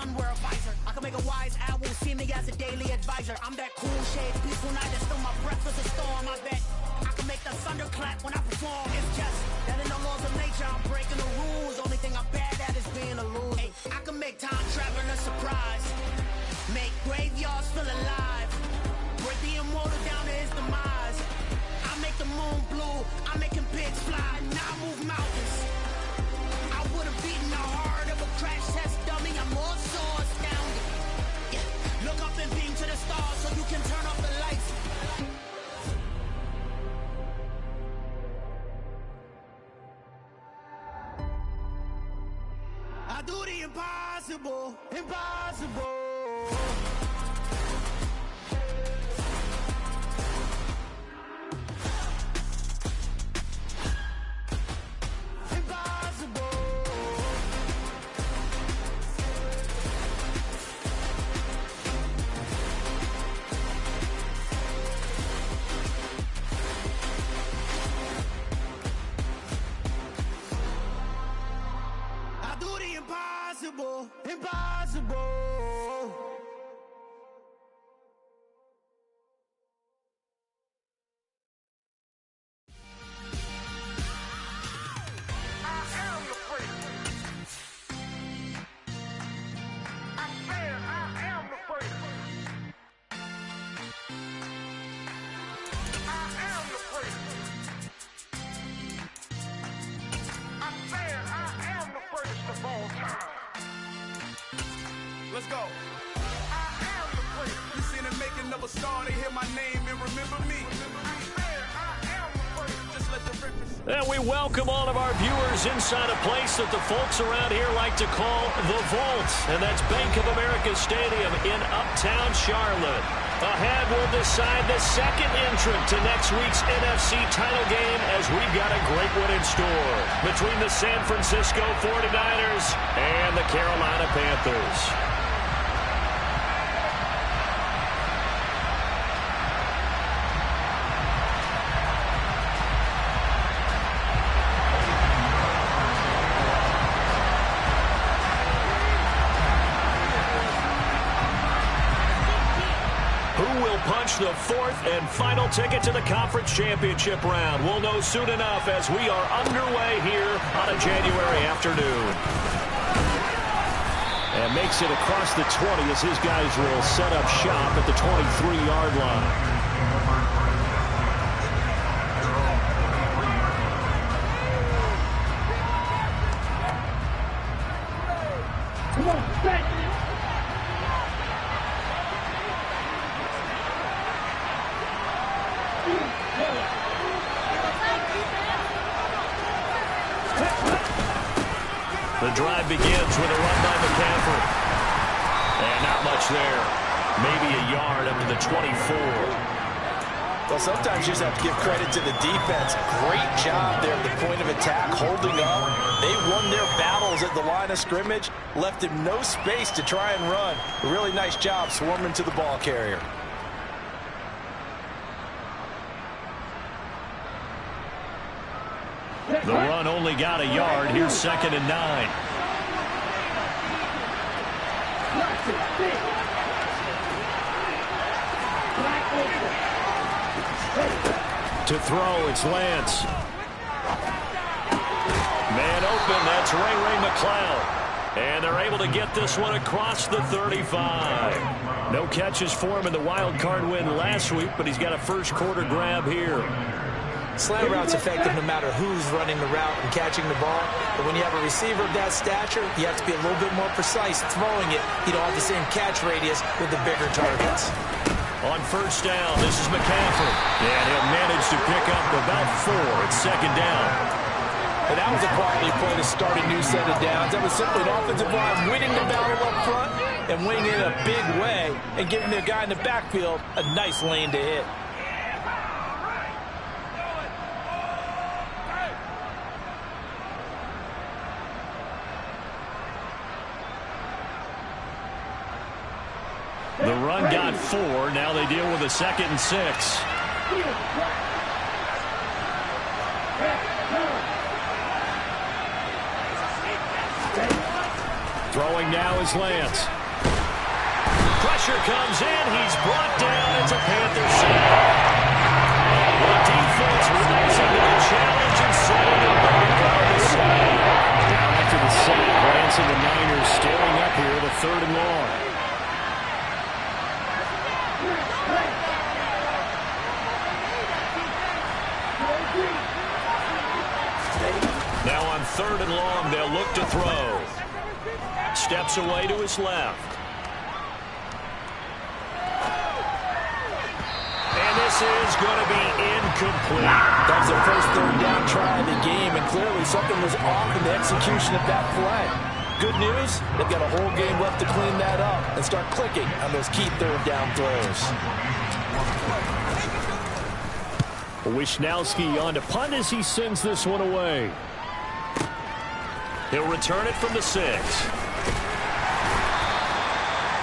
sun wear a visor. I can make a wise owl see me as a daily advisor. I'm that cool shade, peaceful night that still my breath is a storm. I bet I can make the thunder clap when I perform. It's just that in the laws of nature, I'm breaking the rules. Only thing I'm bad at is being a loser. Hey, I can make time traveling a surprise. Make graveyards feel alive. Break the immortal down to his demise. I make the moon blue. I'm making pigs fly. Now I move mountains. I would have beaten the heart of a crash test dummy. I'm more so astounded. Yeah. Look up and beam to the stars so you can turn off the lights. I do the impossible, impossible. Impossible, impossible. Let's go. You seen it making of a star, they hear my name and remember me. Just let the rippers. And we welcome all of our viewers inside a place that the folks around here like to call the Vault. And that's Bank of America Stadium in Uptown Charlotte. Ahead, we'll decide the second entrant to next week's NFC title game as we've got a great one in store between the San Francisco 49ers and the Carolina Panthers. Punch the fourth and final ticket to the conference championship round. We'll know soon enough as we are underway here on a January afternoon. And makes it across the 20 as his guys will set up shop at the 23-yard line. The drive begins with a run by McCaffrey. And not much there. Maybe a yard up to the 24. Well, sometimes you just have to give credit to the defense. Great job there at the point of attack, holding up. They won their battles at the line of scrimmage, left him no space to try and run. A really nice job swarming to the ball carrier. The run only got a yard. Here's 2nd and 9. To throw, it's Lance. Man open, that's Ray McCloud. And they're able to get this one across the 35. No catches for him in the wild card win last week, but he's got a first quarter grab here. Slant route's effective no matter who's running the route and catching the ball. But when you have a receiver of that stature, you have to be a little bit more precise throwing it. You don't have the same catch radius with the bigger targets. On first down, this is McCaffrey. And he'll manage to pick up about 4. It's 2nd down. And that was a quality play to start a new set of downs. That was simply an offensive line winning the battle up front and winning it in a big way and giving the guy in the backfield a nice lane to hit. The run got 4. Now they deal with a 2nd and 6. Throwing now is Lance. Pressure comes in. He's brought down. It's a Panther sack. The defense rising to the challenge and setting the back on the sack. Down after the sack, Lance and the Niners staring up here to 3rd and long. Now on 3rd and long, they'll look to throw. Steps away to his left. And this is going to be incomplete. That was their first 3rd down try of the game, and clearly something was off in the execution of that play. Good news, they've got a whole game left to clean that up and start clicking on those key 3rd down throws. Wishnowski on to punt as he sends this one away. He'll return it from the 6.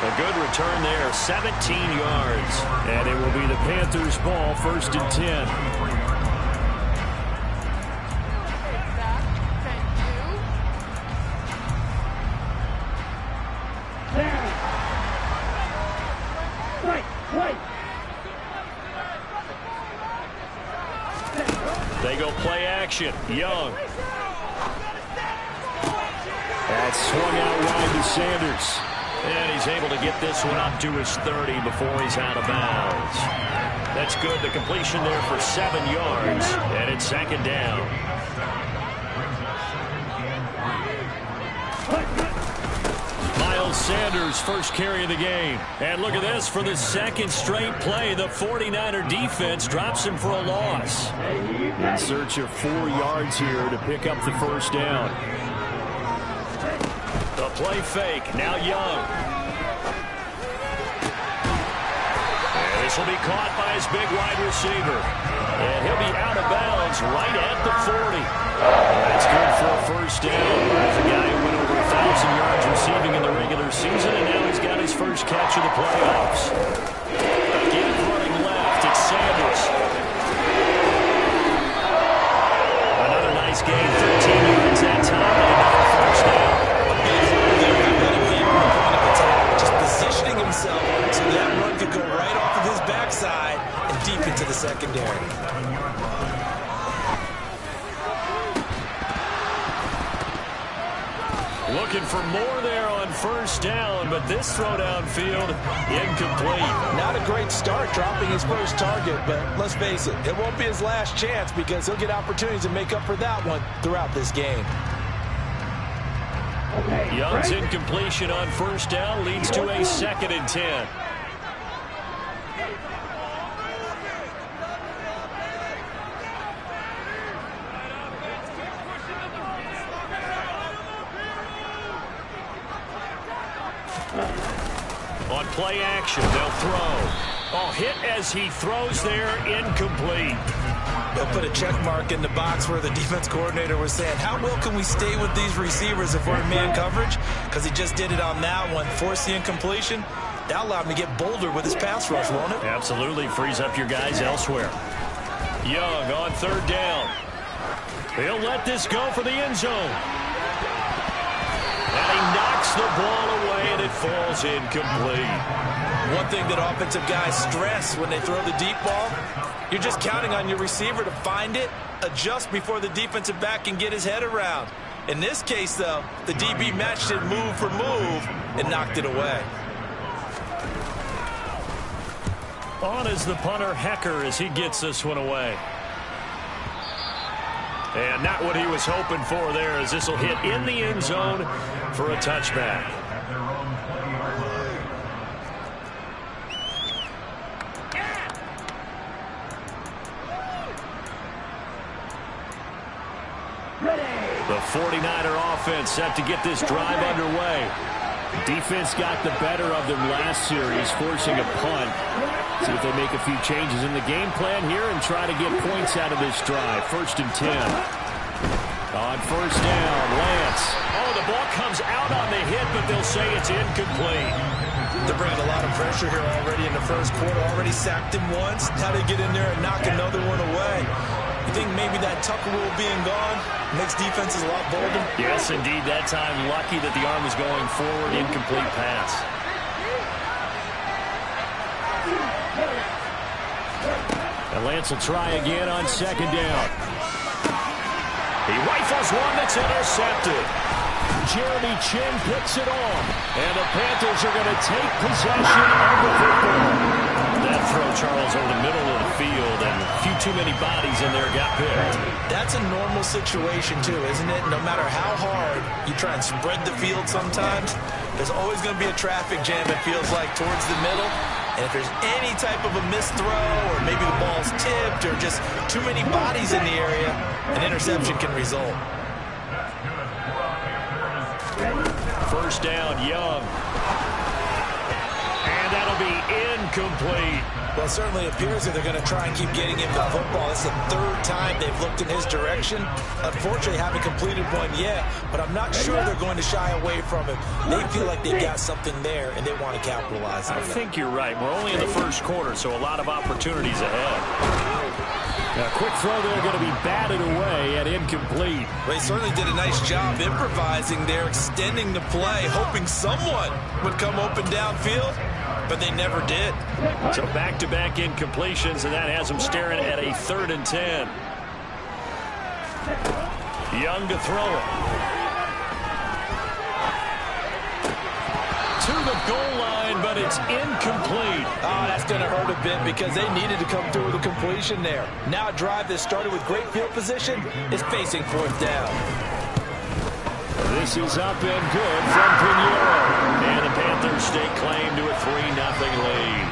A good return there, 17 yards. And it will be the Panthers' ball, 1st and 10. They go play action. Young. That's swung out wide to Sanders. And he's able to get this one up to his 30 before he's out of bounds. That's good. The completion there for 7 yards. And it's 2nd down. Miles Sanders, first carry of the game. And look at this. For the 2nd straight play, the 49er defense drops him for a loss. In search of 4 yards here to pick up the 1st down. The play fake. Now Young. And this will be caught by his big wide receiver. And he'll be out of bounds right at the 40. That's good for a 1st down. There's a guy who went over 1,000 yards receiving in the regular season, and now he's got his first catch of the playoffs. Again, running left, it's Sanders. Another nice gain, 13 yards that time, and another 1st down. Just positioning himself so that run could go right off of his backside and deep into the secondary. Looking for more there on 1st down, but this throw downfield incomplete. Not a great start dropping his first target, but let's face it, it won't be his last chance because he'll get opportunities to make up for that one throughout this game. Young's incompletion on 1st down leads to a 2nd and 10. On play action, they'll throw. Oh, hit as he throws there, incomplete. They'll put a check mark in the box where the defense coordinator was saying, how well can we stay with these receivers if we're in man coverage? Because he just did it on that one, forced the incompletion. That allowed him to get bolder with his pass rush, won't it? Absolutely, frees up your guys elsewhere. Young on 3rd down. He'll let this go for the end zone. And he knocks the ball away, and it falls incomplete. One thing that offensive guys stress when they throw the deep ball, you're just counting on your receiver to find it, adjust before the defensive back can get his head around. In this case, though, the DB matched it move for move and knocked it away. On is the punter, Hecker, as he gets this one away. And not what he was hoping for there, as this will hit in the end zone for a touchback. The 49er offense set to get this drive underway. Defense got the better of them last series, forcing a punt. See if they make a few changes in the game plan here and try to get points out of this drive. 1st and 10. On 1st down, Lance. Oh, the ball comes out on the hit, but they'll say it's incomplete. They're bringing a lot of pressure here already in the 1st quarter. Already sacked him once. Now they get in there and knock another one away. You think maybe that Tucker rule being gone makes defenses a lot bolder? Yes, indeed. That time, lucky that the arm was going forward. Incomplete pass. And Lance will try again on second down. He rifles one that's intercepted. Jeremy Chinn picks it off. And the Panthers are going to take possession of the football. That throw, Charles, over the middle of the field, and a few too many bodies in there got picked. That's a normal situation, too, isn't it? No matter how hard you try and spread the field sometimes, there's always going to be a traffic jam, it feels like, towards the middle. And if there's any type of a missed throw, or maybe the ball's tipped, or just too many bodies in the area, an interception can result. First down, Young. And that'll be incomplete. Well, it certainly appears that they're going to try and keep getting him the football. This is the third time they've looked in his direction. Unfortunately, haven't completed one yet, but I'm not sure they're going to shy away from him. They feel like they've got something there, and they want to capitalize on it. I think you're right. We're only in the first quarter, so a lot of opportunities ahead. A quick throw there going to be batted away and incomplete. Well, he certainly did a nice job improvising there, extending the play, hoping someone would come open downfield, but they never did. So back-to-back incompletions, and that has them staring at a 3rd and 10. Young to throw it. To the goal line, but it's incomplete. Oh, that's going to hurt a bit because they needed to come through with a completion there. Now a drive that started with great field position is facing 4th down. This is up and good from Pinheiro. And the Panthers stake claim to a 3-0 lead.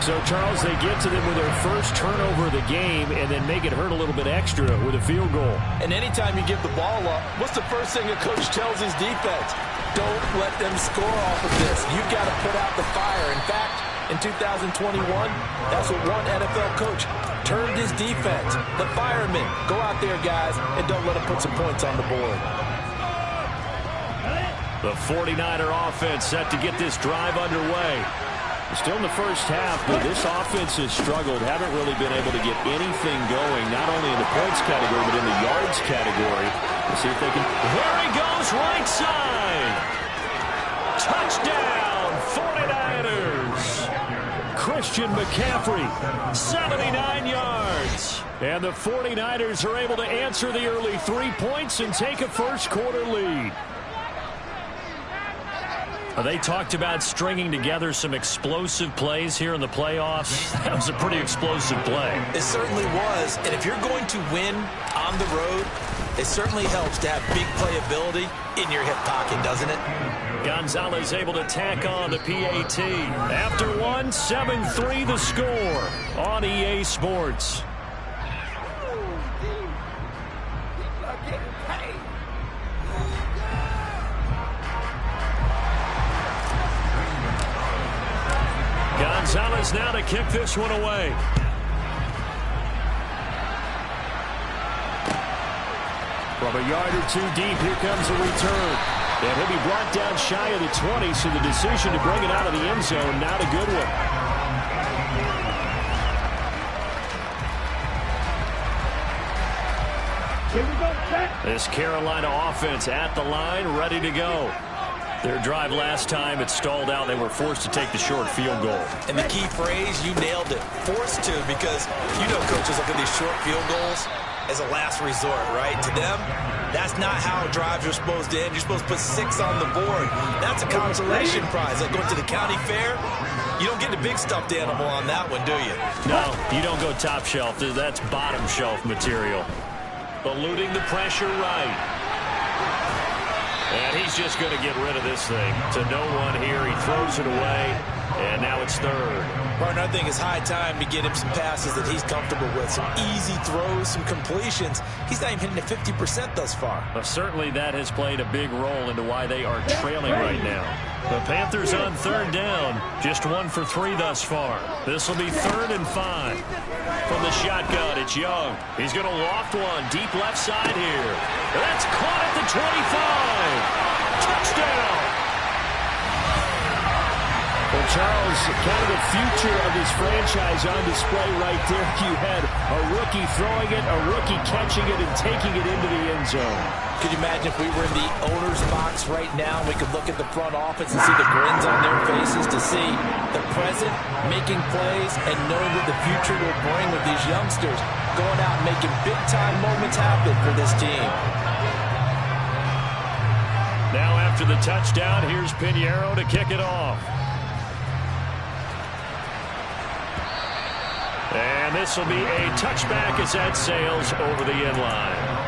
So, Charles, they get to them with their first turnover of the game and then make it hurt a little bit extra with a field goal. And anytime you give the ball up, what's the first thing a coach tells his defense? Don't let them score off of this. You've got to put out the fire. In fact, in 2021, that's what one NFL coach turned his defense. The firemen. Go out there, guys, and don't let them put some points on the board. The 49er offense set to get this drive underway. Still in the first half, but this offense has struggled. Haven't really been able to get anything going, not only in the points category, but in the yards category. We'll see if they can. There he goes, right side. Touchdown, 49ers. Christian McCaffrey, 79 yards. And the 49ers are able to answer the early 3 points and take a first quarter lead. They talked about stringing together some explosive plays here in the playoffs. That was a pretty explosive play. It certainly was. And if you're going to win on the road, it certainly helps to have big playability in your hip pocket, doesn't it? Gonzalez able to tack on the PAT. After one, 7-3 the score on EA Sports. Gonzalez now to kick this one away. From a yard or 2 deep, here comes a return. And he'll be brought down shy of the 20, so the decision to bring it out of the end zone, not a good one. This Carolina offense at the line, ready to go. Their drive last time, it stalled out. They were forced to take the short field goal. And the key phrase, you nailed it. Forced to, because you know coaches look at these short field goals as a last resort, right? To them, that's not how drives are supposed to end. You're supposed to put 6 on the board. That's a consolation prize. Like going to the county fair, you don't get the big stuffed animal on that one, do you? No, you don't go top shelf. That's bottom shelf material. Eluding the pressure right. And he's just going to get rid of this thing. To no one here. He throws it away. And now it's 3rd. Partner, I think it's high time to get him some passes that he's comfortable with. Some easy throws, some completions. He's not even hitting at 50% thus far. Well, certainly that has played a big role into why they are trailing right now. The Panthers on 3rd down. Just 1 for 3 thus far. This will be 3rd and 5. From the shotgun, it's Young. He's going to loft one deep left side here. That's caught at the 25. Touchdown. Well, Charles, kind of the future of this franchise on display right there. You had a rookie throwing it, a rookie catching it, and taking it into the end zone. Could you imagine if we were in the owner's box right now, we could look at the front office and see the grins on their faces, to see the present making plays and knowing what the future will bring with these youngsters going out and making big-time moments happen for this team. Now after the touchdown, here's Pinheiro to kick it off. And this will be a touchback as that sails over the end line.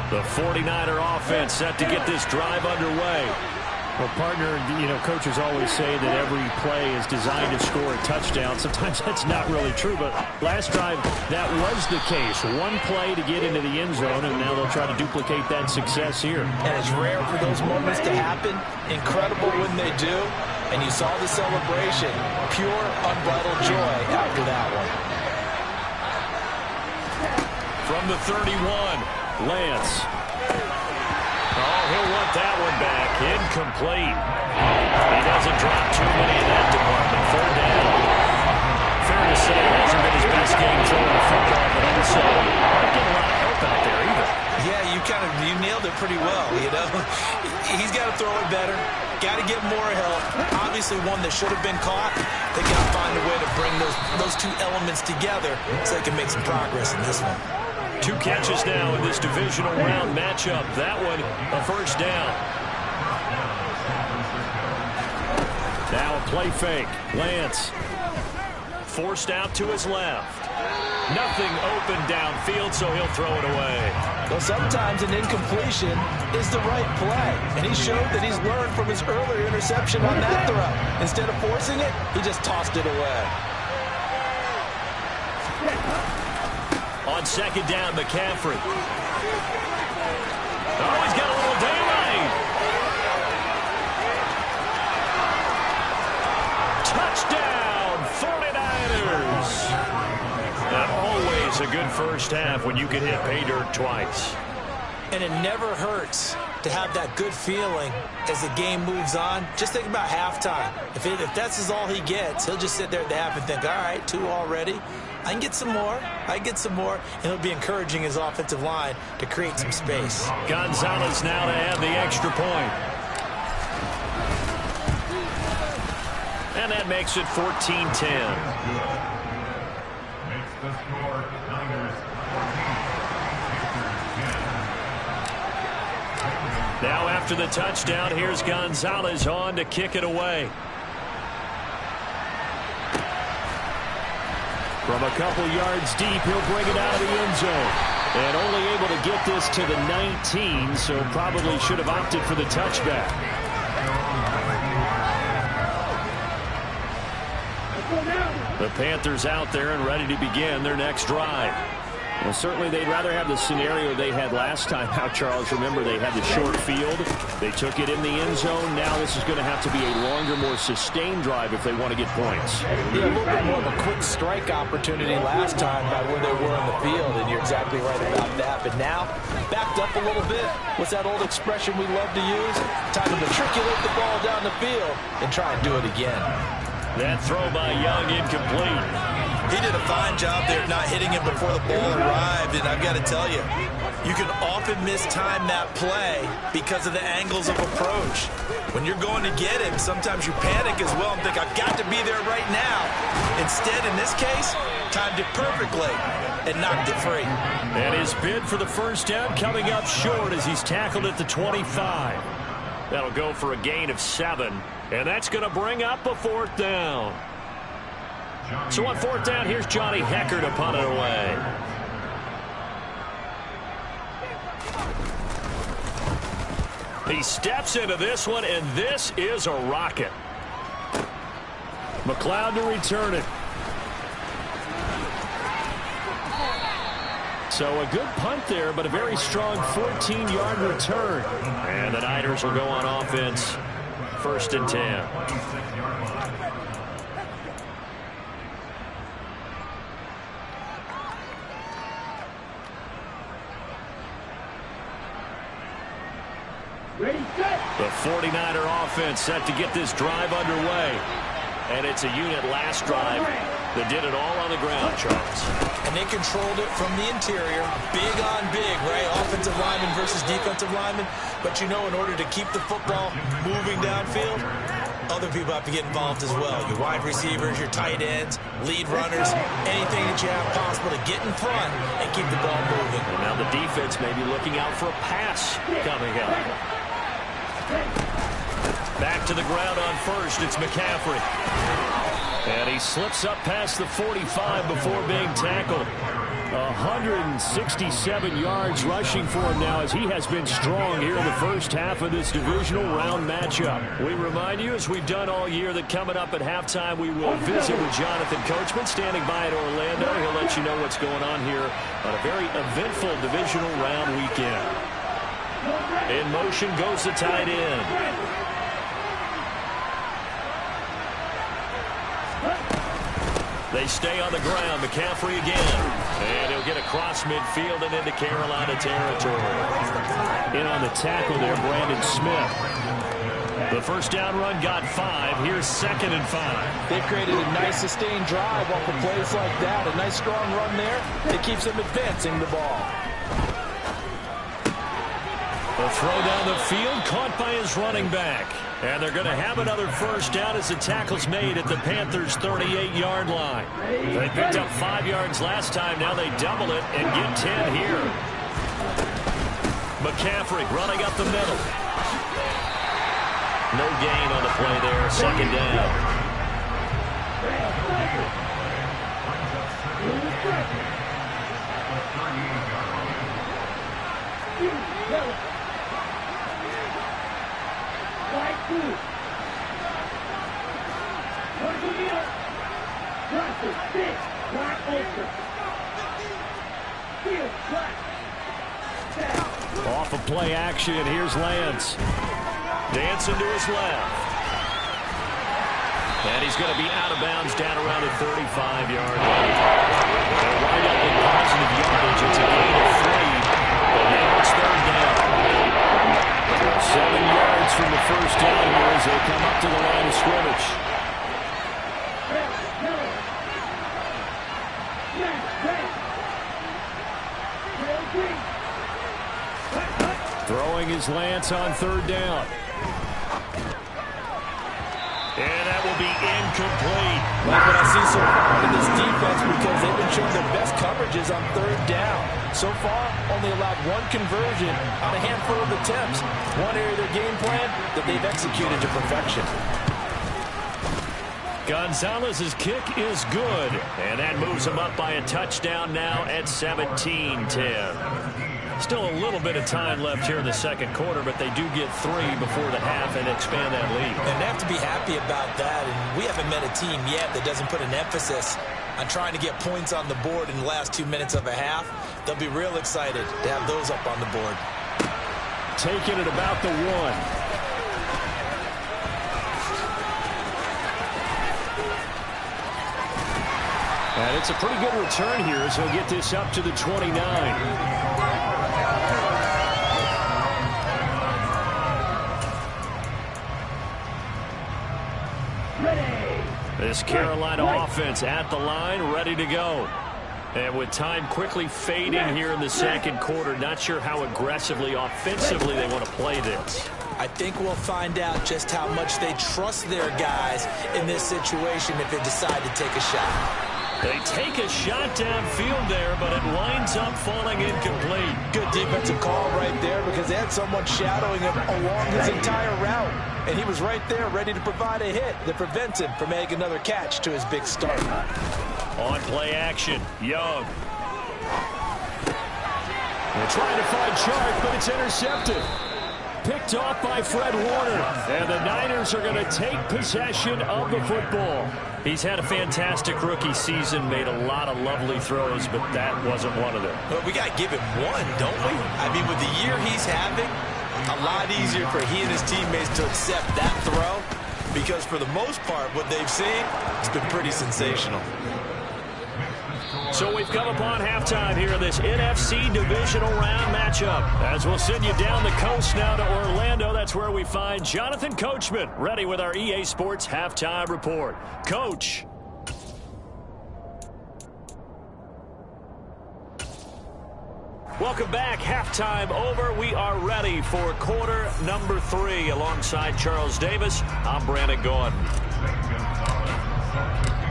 The 49er offense set to get this drive underway. Well, partner, coaches always say that every play is designed to score a touchdown. Sometimes that's not really true, but last drive, that was the case. One play to get into the end zone, and now they'll try to duplicate that success here. And it's rare for those moments to happen. Incredible when they do. And you saw the celebration. Pure, unbridled joy after that one. From the 31. Lance. Oh, he'll want that one back. Incomplete. He doesn't drop too many in that department. Third down. Fair to say it hasn't been his best game throwing the football, but also not getting a lot of help out there either. Yeah, you nailed it pretty well, He's got to throw it better. Got to get more help. Obviously one that should have been caught. They got to find a way to bring those two elements together so they can make some progress in this one. 2 catches now in this divisional round matchup. That one, a first down. Now a play fake. Lance forced out to his left. Nothing open downfield, so he'll throw it away. Well, sometimes an incompletion is the right play, and he showed that he's learned from his earlier interception on that throw. Instead of forcing it, he just tossed it away. On second down, McCaffrey. Oh, he's got a little daylight. Touchdown, 49ers. And always a good first half when you can hit pay dirt twice. And it never hurts to have that good feeling as the game moves on. Just think about halftime. If that's all he gets, he'll just sit there at the half and think, all right, 2 already. I can get some more. And it'll be encouraging his offensive line to create some space. Gonzalez now to add the extra point. And that makes it 14-10. Makes the score Niners 14. Now after the touchdown, here's Gonzalez on to kick it away. From a couple yards deep, he'll bring it out of the end zone. And only able to get this to the 19, so probably should have opted for the touchback. The Panthers out there and ready to begin their next drive. Well, certainly they'd rather have the scenario they had last time out, Charles. Remember, they had the short field. They took it in the end zone. Now this is going to have to be a longer, more sustained drive if they want to get points. Yeah, a little bit more of a quick strike opportunity last time by where they were on the field, and you're exactly right about that. But now, backed up a little bit. What's that old expression we love to use? Time to matriculate the ball down the field and try and do it again. That throw by Young incomplete. He did a fine job there not hitting him before the ball arrived, and I've got to tell you, you can often mistime that play because of the angles of approach. When you're going to get him, sometimes you panic as well and think, I've got to be there right now. Instead, in this case, timed it perfectly and knocked it free. And his bid for the first down coming up short as he's tackled at the 25. That'll go for a gain of 7, and that's going to bring up a 4th down. So on 4th down, here's Johnny Hekker to punt it away. He steps into this one, and this is a rocket. McLeod to return it. So a good punt there, but a very strong 14-yard return. And the Niners will go on offense. 1st and 10. The 49er offense set to get this drive underway. And it's a unit last drive that did it all on the ground, Charles. And they controlled it from the interior. Big on big, right? Offensive lineman versus defensive lineman. But you know, in order to keep the football moving downfield, other people have to get involved as well. Your wide receivers, your tight ends, lead runners, anything that you have possible to get in front and keep the ball moving. And now the defense may be looking out for a pass coming up. Back to the ground on first. It's McCaffrey. And he slips up past the 45 before being tackled. 167 yards rushing for him now as he has been strong here in the first half of this divisional round matchup. We remind you, as we've done all year, that coming up at halftime we will visit with Jonathan Coachman standing by at Orlando. He'll let you know what's going on here on a very eventful divisional round weekend. In motion goes the tight end. They stay on the ground. McCaffrey again. And he'll get across midfield and into Carolina territory. In on the tackle there, Brandon Smith. The first down run got 5. Here's 2nd and 5. They've created a nice sustained drive off of plays like that. A nice strong run there. It keeps them advancing the ball. The throw down the field caught by his running back. And they're going to have another first down as the tackle's made at the Panthers' 38-yard line. They picked up 5 yards last time. Now they double it and get 10 here. McCaffrey running up the middle. No gain on the play there. 2nd down. Off of play action, here's Lance. Dancing to his left. And he's going to be out of bounds down around the 35-yard line. They'll wind up with positive yardage. It's a gain of 3. But now it's 3rd down. 7 yards from the first down here as they come up to the line of scrimmage. Throwing is Lance on 3rd down. And that will be incomplete. Like what I see so far in this defense, because they've been showing their best coverages on 3rd down. So far, only allowed 1 conversion on a handful of attempts. One area of their game plan that they've executed to perfection. Gonzalez's kick is good. And that moves them up by a touchdown now at 17-10. Still a little bit of time left here in the second quarter, but they do get 3 before the half and expand that lead. And they have to be happy about that. And we haven't met a team yet that doesn't put an emphasis on trying to get points on the board in the last 2 minutes of a half. They'll be real excited to have those up on the board. Taking it about the 1. And it's a pretty good return here as he'll get this up to the 29. This Carolina offense at the line, ready to go. And with time quickly fading here in the second quarter, not sure how aggressively, offensively they want to play this. I think we'll find out just how much they trust their guys in this situation if they decide to take a shot. They take a shot downfield there, but it winds up falling incomplete. Good defensive call right there because they had someone shadowing him along his entire route. And he was right there ready to provide a hit that prevents him from making another catch to his big start. On play action, Young. They're trying to find Chark, but it's intercepted. Picked off by Fred Warner. And the Niners are going to take possession of the football. He's had a fantastic rookie season, made a lot of lovely throws, but that wasn't one of them. Well, we got to give him one, don't we? I mean, with the year he's having, a lot easier for he and his teammates to accept that throw because for the most part, what they've seen has been pretty sensational. So we've come upon halftime here in this NFC divisional round matchup. As we'll send you down the coast now to Orlando, that's where we find Jonathan Coachman ready with our EA Sports halftime report. Coach. Welcome back. Halftime over. We are ready for quarter number 3. Alongside Charles Davis, I'm Brandon Gaudin.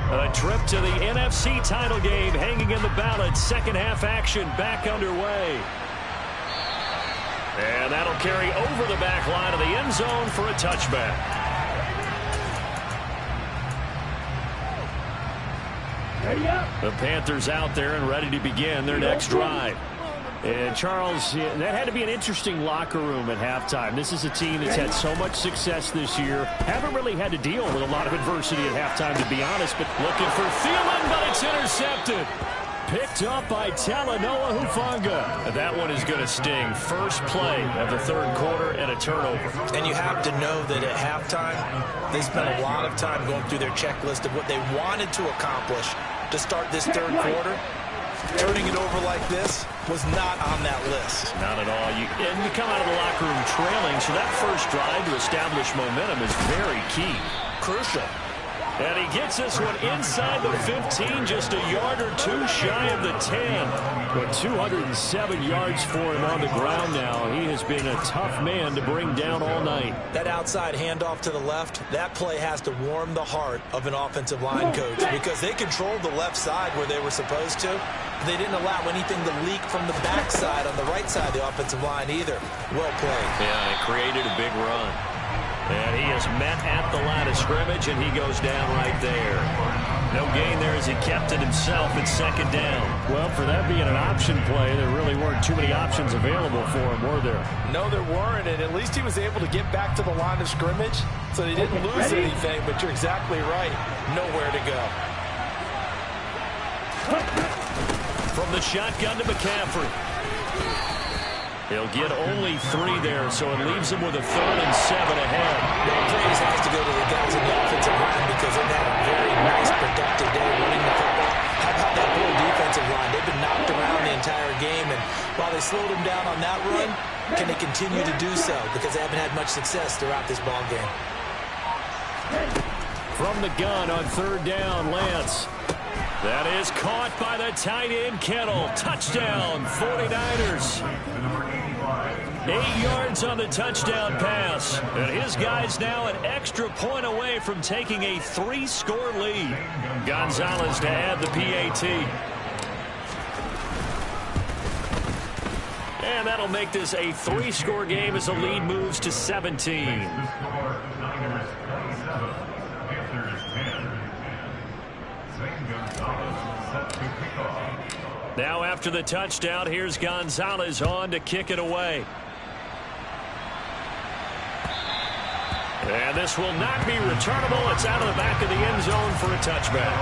A trip to the NFC title game hanging in the balance. Second half action back underway. And that'll carry over the back line of the end zone for a touchback. The Panthers out there and ready to begin their next drive. And Charles, that had to be an interesting locker room at halftime. This is a team that's had so much success this year. Haven't really had to deal with a lot of adversity at halftime, to be honest. But looking for Thielen, but it's intercepted. Picked up by Talanoa Hufanga. That one is going to sting. First play of the third quarter and a turnover. And you have to know that at halftime, they spent a lot of time going through their checklist of what they wanted to accomplish to start this third quarter. Turning it over like this was not on that list. Not at all. And you come out of the locker room trailing, so that first drive to establish momentum is very key. Crucial. And he gets this one inside the 15, just a yard or two shy of the 10. But 207 yards for him on the ground now. He has been a tough man to bring down all night. That outside handoff to the left, that play has to warm the heart of an offensive line coach because they controlled the left side where they were supposed to. They didn't allow anything to leak from the backside on the right side of the offensive line either. Well played. Yeah, it created a big run. And he is met at the line of scrimmage, and he goes down right there. No gain there as he kept it himself at second down. Well, for that being an option play, there really weren't too many options available for him, were there? No, there weren't, and at least he was able to get back to the line of scrimmage, so they didn't lose anything, but you're exactly right. Nowhere to go. From the shotgun to McCaffrey. He'll get only 3 there, so it leaves him with a 3rd and 7 ahead. Well, praise has to go to the guys in the offensive line because they've had a very nice, productive day running the football. How about that poor defensive line? They've been knocked around the entire game, and while they slowed him down on that run, can they continue to do so? Because they haven't had much success throughout this ball game. From the gun on 3rd down, Lance. That is caught by the tight end, Kittle. Touchdown, 49ers. 8 yards on the touchdown pass. And his guys now an extra point away from taking a 3-score lead. Gonzalez to add the PAT. And that'll make this a 3-score game as the lead moves to 17. Now after the touchdown, here's Gonzalez on to kick it away. And this will not be returnable. It's out of the back of the end zone for a touchback.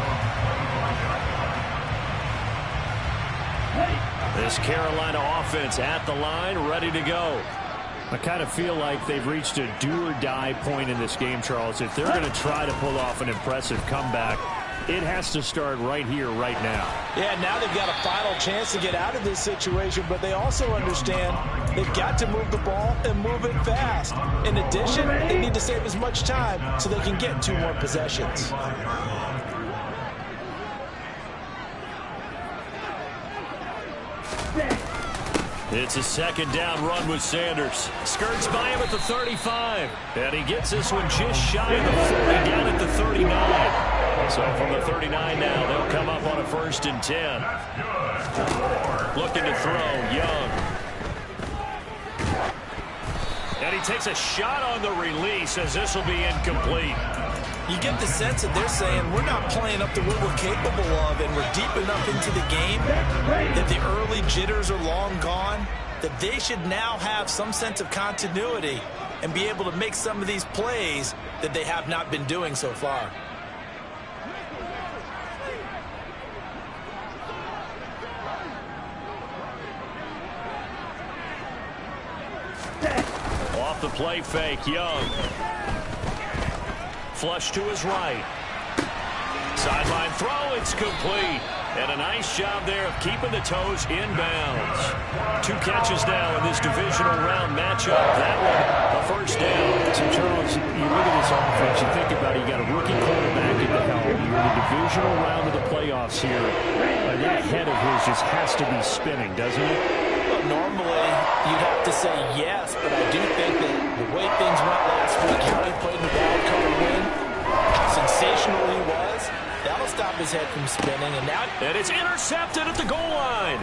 This Carolina offense at the line, ready to go. I kind of feel like they've reached a do-or-die point in this game, Charles. If they're going to try to pull off an impressive comeback, it has to start right here, right now. Yeah, now they've got a final chance to get out of this situation, but they also understand they've got to move the ball and move it fast. In addition, they need to save as much time so they can get 2 more possessions. It's a 2nd down run with Sanders. Skirts by him at the 35. And he gets this one just shy of the 40, down at the 39. So from the 39 now, they'll come up on a 1st and 10. Looking to throw, Young. And he takes a shot on the release as this will be incomplete. You get the sense that they're saying we're not playing up to what we're capable of, and we're deep enough into the game that the early jitters are long gone, that they should now have some sense of continuity and be able to make some of these plays that they have not been doing so far. Off the play fake, Young. Flush to his right. Sideline throw, it's complete. And a nice job there of keeping the toes inbounds. 2 catches now in this divisional round matchup. That one, a first down. So, Charles, you look at this offense, you think about it, you got a rookie quarterback at the helm. You're in the divisional round of the playoffs here. And that head of his just has to be spinning, doesn't it? Well, normally, you'd have to say yes, but I do think that the way things went last week, how he played in the wild card win, how sensational he was, that'll stop his head from spinning. And it's intercepted at the goal line.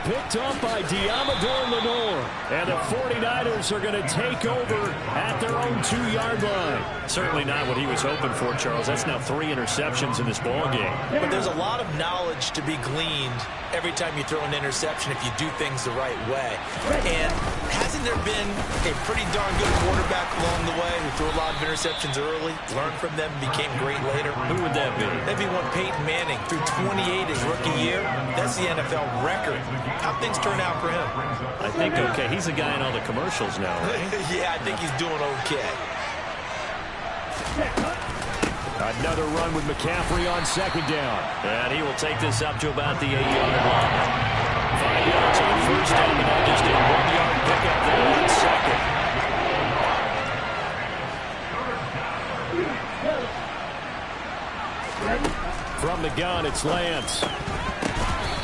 Picked up by Diamador Lenore. And the 49ers are going to take over at their own 2-yard line. Certainly not what he was hoping for, Charles. That's now 3 interceptions in this ball game. But there's a lot of knowledge to be gleaned every time you throw an interception if you do things the right way. And hasn't there been a pretty darn good quarterback along the way who threw a lot of interceptions early, learned from them, and became great later? Who would that be? That'd be one Peyton Manning threw 28 his rookie year. That's the NFL record. How'd things turn out for him? I think okay. He's the guy in all the commercials now, right? Yeah, I think he's doing okay. Another run with McCaffrey on 2nd down. And he will take this up to about the 8-yard line. 5 yards on first down, but now just a 1-yard pickup there on 2nd. From the gun, it's Lance.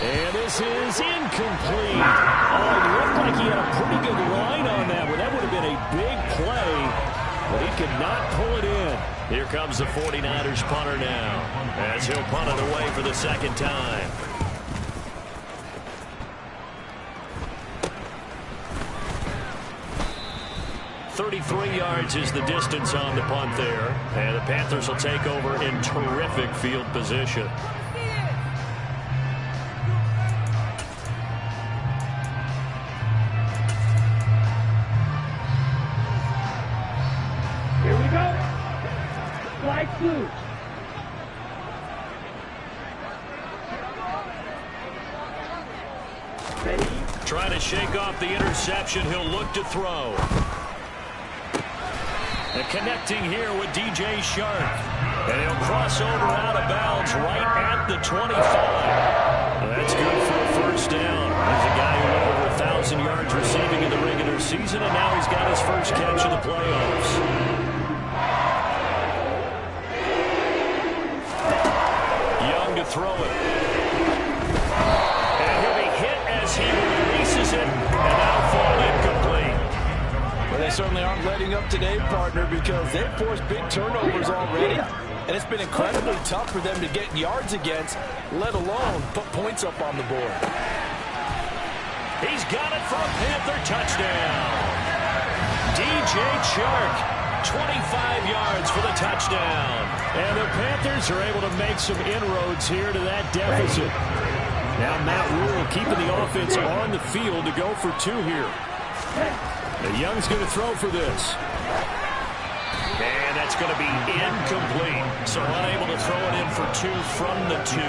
And this is incomplete. Oh, it looked like he had a pretty good line on that one. That would have been a big play, but he could not pull it in. Here comes the 49ers punter now, as he'll punt it away for the 2nd time. .33 yards is the distance on the punt there. And the Panthers will take over in terrific field position. Here we go. Flag blue. Trying to shake off the interception. He'll look to throw. And connecting here with DJ Shark. And he'll cross over out of bounds right at the 25. That's good for a first down. There's a guy who went over 1,000 yards receiving in the regular season, and now he's got his first catch of the playoffs. Young to throw it. And he'll be hit as he releases it, and now fall incomplete. Well, they certainly aren't letting up today, partner, because they've forced big turnovers already, and it's been incredibly tough for them to get yards against, let alone put points up on the board. He's got it for a Panther touchdown. DJ Chark, 25 yards for the touchdown. And the Panthers are able to make some inroads here to that deficit. Now Matt Rule keeping the offense on the field to go for 2 here. And Young's going to throw for this. And that's going to be incomplete. So unable to throw it in for 2 from the 2.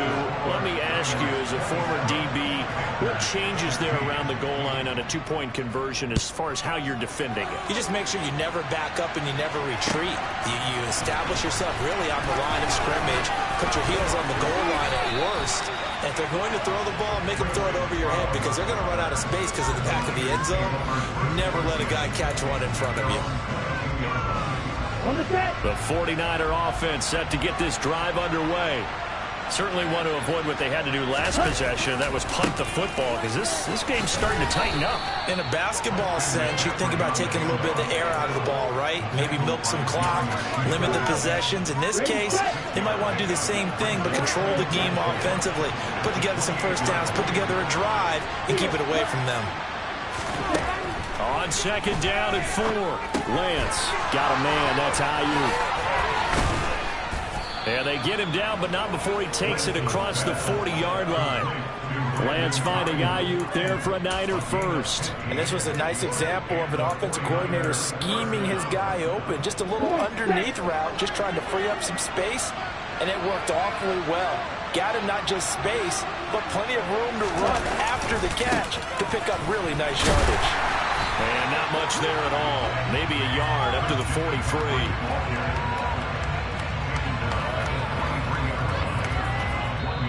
Let me ask you, as a former DB, what changes there around the goal line on a 2-point conversion as far as how you're defending it? You just make sure you never back up and you never retreat. You establish yourself really on the line of scrimmage, put your heels on the goal line at worst. And if they're going to throw the ball, make them throw it over your head because they're going to run out of space because of the back of the end zone. Never let a guy catch one in front of you. The 49er offense set to get this drive underway. Certainly want to avoid what they had to do last possession. That was punt the football because this game's starting to tighten up. In a basketball sense, you think about taking a little bit of the air out of the ball, right? Maybe milk some clock, limit the possessions. In this case, they might want to do the same thing but control the game offensively. Put together some first downs, put together a drive, and keep it away from them. On 2nd down and 4. Lance got a man. That's Ayuk. And they get him down, but not before he takes it across the 40-yard line. Lance finding Ayuk there for a Niner first. And this was a nice example of an offensive coordinator scheming his guy open. Just a little underneath route, just trying to free up some space, and it worked awfully well. Got him not just space, but plenty of room to run after the catch to pick up really nice yardage. And not much there at all. Maybe a yard up to the 43.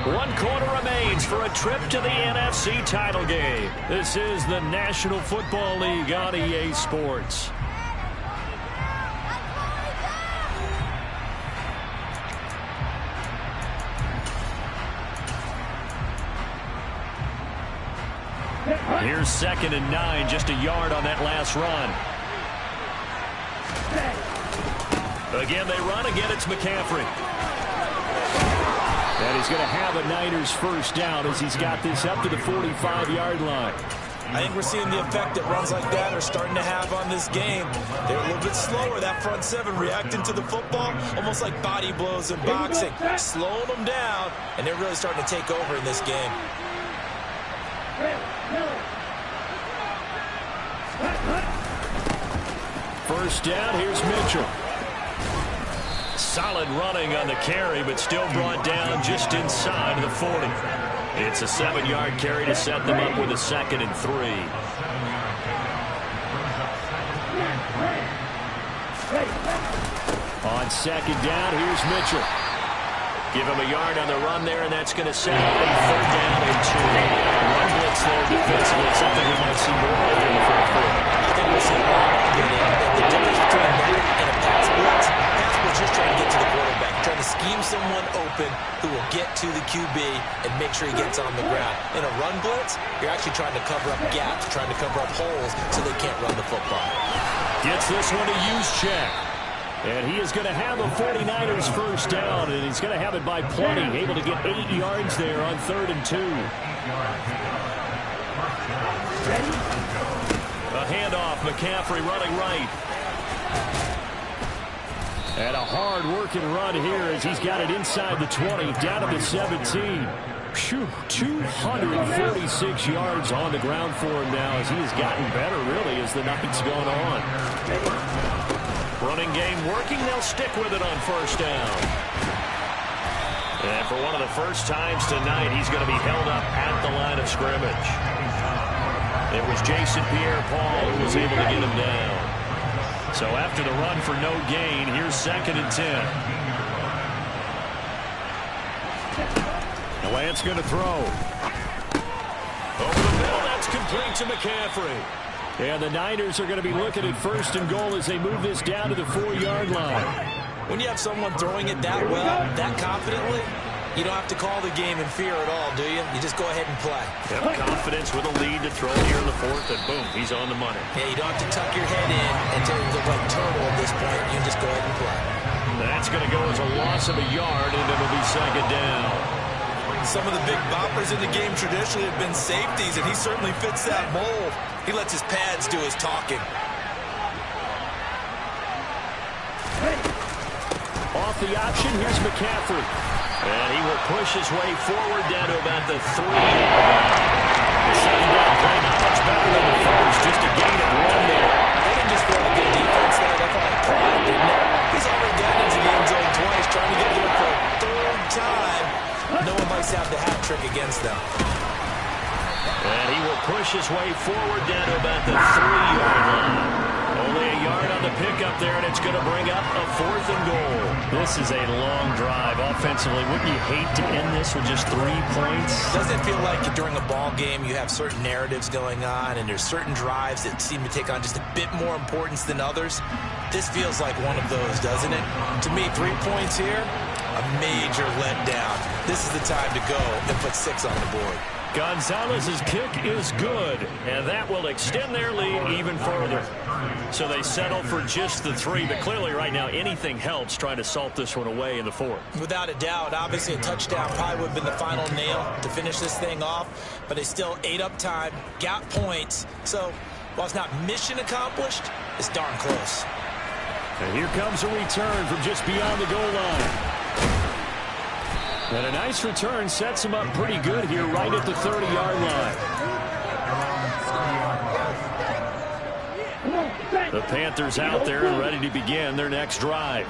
1 quarter remains for a trip to the NFC title game. This is the National Football League on EA Sports. Here's 2nd and 9, just a yard on that last run. Again, they run. Again, it's McCaffrey. And he's going to have a Niners first down as he's got this up to the 45-yard line. I think we're seeing the effect that runs like that are starting to have on this game. They're a little bit slower, that front seven, reacting to the football, almost like body blows in boxing, slowing them down, and they're really starting to take over in this game. First down, here's Mitchell. Solid running on the carry, but still brought down just inside the 40. It's a 7-yard carry to set them up with a 2nd and 3. On 2nd down, here's Mitchell. Give him a yard on the run there, and that's going to set up a 3rd down and 2. Run blitz there defensively, something we might see more of in the 4th quarter. I think we'll see a lot of it. The difference between that and a pass blitz just trying to get to the quarterback, trying to scheme someone open who will get to the QB and make sure he gets on the ground. In a run blitz, you're actually trying to cover up gaps, trying to cover up holes so they can't run the football. Gets this one to Juszczyk. And he is going to have a 49ers first down, and he's going to have it by plenty, able to get 8 yards there on 3rd and 2. A handoff, McCaffrey running right. And a hard-working run here as he's got it inside the 20, down to the 17. Phew, 246 yards on the ground for him now as he has gotten better, really, as the night's gone on. Running game working. They'll stick with it on first down. And for one of the first times tonight, he's going to be held up at the line of scrimmage. It was Jason Pierre-Paul who was able to get him down. So after the run for no gain, here's 2nd and 10. The Lance going to throw. Over the middle, that's complete to McCaffrey. And the Niners are going to be looking at 1st and goal as they move this down to the 4-yard line. When you have someone throwing it that well, that confidently, you don't have to call the game in fear at all, do you? You just go ahead and play. Have confidence with a lead to throw here in the 4th, and boom, he's on the money. Yeah, you don't have to tuck your head in until you look like turtle at this point. You just go ahead and play. That's going to go as a loss of a yard, and it'll be 2nd down. Some of the big boppers in the game traditionally have been safeties, and he certainly fits that mold. He lets his pads do his talking. Off the option, here's McCaffrey. And he will push his way forward down to about the 3-yard line. The 2nd down play not much better than the first, just a gain of 1 there. They didn't just throw a good defense there. They thought pride, didn't they? He's already gotten into the end zone twice, trying to get there for a 3rd time. No one likes to have the hat trick against them. And he will push his way forward down to about the 3-yard line. Only a yard on the pickup there, and it's going to bring up a 4th and goal. This is a long drive offensively. Wouldn't you hate to end this with just 3 points? Doesn't it feel like during a ball game you have certain narratives going on and there's certain drives that seem to take on just a bit more importance than others? This feels like one of those, doesn't it? To me, 3 points here, a major letdown. This is the time to go and put 6 on the board. Gonzalez's kick is good, and that will extend their lead even further. So they settle for just the 3, but clearly right now anything helps trying to salt this one away in the 4th. Without a doubt, obviously a touchdown probably would have been the final nail to finish this thing off, but they still ate up time, got points. So while it's not mission accomplished, it's darn close. And here comes a return from just beyond the goal line. And a nice return sets him up pretty good here right at the 30-yard line. The Panthers out there and ready to begin their next drive.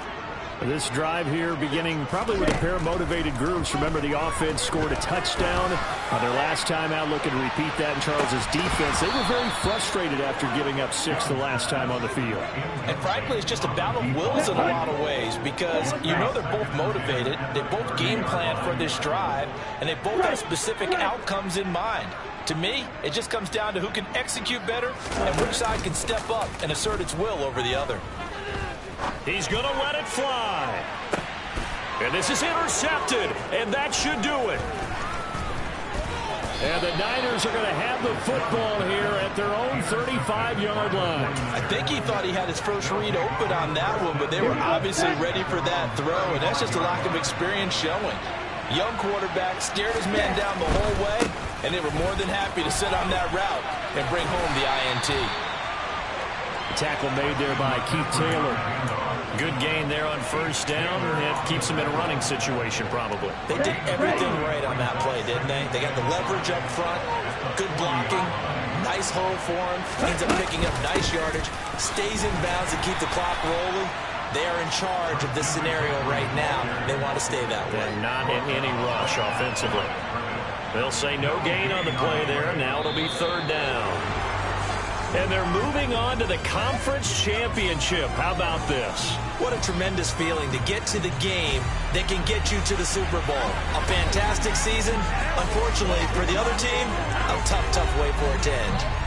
This drive here beginning probably with a pair of motivated groups. Remember, the offense scored a touchdown on their last time out, looking to repeat that in Charles's defense. They were very frustrated after giving up 6 the last time on the field. And frankly, it's just a battle of wills in a lot of ways because you know they're both motivated. They both game plan for this drive, and they both have specific outcomes in mind. To me, it just comes down to who can execute better and which side can step up and assert its will over the other. He's going to let it fly. And this is intercepted, and that should do it. And the Niners are going to have the football here at their own 35-yard line. I think he thought he had his first read open on that one, but they were obviously ready for that throw, and that's just a lack of experience showing. Young quarterback stared his man down the whole way, and they were more than happy to sit on that route and bring home the INT. Tackle made there by Keith Taylor. Good gain there on first down. It keeps them in a running situation, probably. They did everything right on that play, didn't they? They got the leverage up front, good blocking, nice hole for him, ends up picking up nice yardage, stays in bounds to keep the clock rolling. They are in charge of this scenario right now. They want to stay that way. And not in any rush offensively. They'll say no gain on the play there. Now it'll be third down. And they're moving on to the conference championship. How about this? What a tremendous feeling to get to the game that can get you to the Super Bowl. A fantastic season. Unfortunately, for the other team, a tough way for it to end.